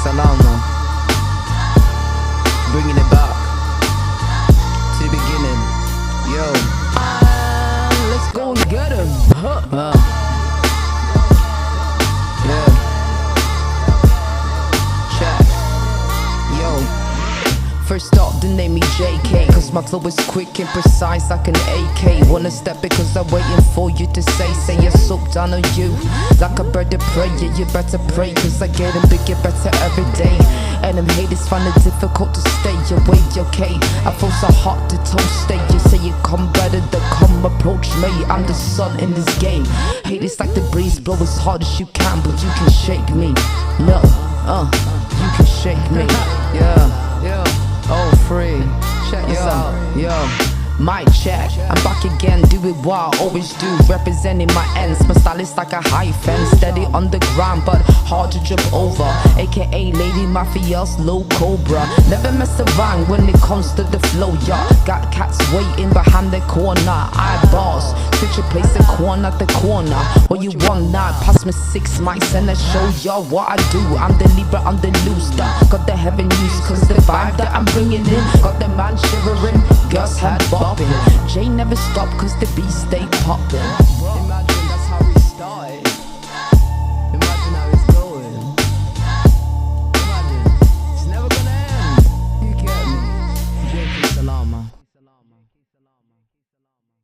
Salama, bringing it back to the beginning. Yo, let's go and get him. Yeah, check. Yo, first up, they name me JK, cause my flow is quick and precise like an AK. Wanna step because I'm waiting for you to say you're soaked down on you like a bird of prey. Yeah, you better pray, cause I get them bigger, better every day. And them haters find it difficult to stay away, okay? I feel so hot to toast, stay. You say you come better, then come approach me. I'm the sun in this game. Haters like the breeze, blow as hard as you can, but you can shake me. No, you can shake me. Yeah, oh free. Check this out, yo. My check, I'm back again, do it what I always do, representing my ends. My style is like a high fence, steady on the ground but hard to jump over. AKA Lady Mafia's low cobra. Never mess around when it comes to the flow, y'all. Got cats waiting behind the corner. Eyeballs, switch your place a corner to corner. What you want now? Pass me 6 mics and I show y'all what I do. I'm the Libra, I'm the loose that got the heaven news, cause the vibe that I'm bringing in got the man shivering, girls head bobbing. Jay never stop cause the beat stay poppin'.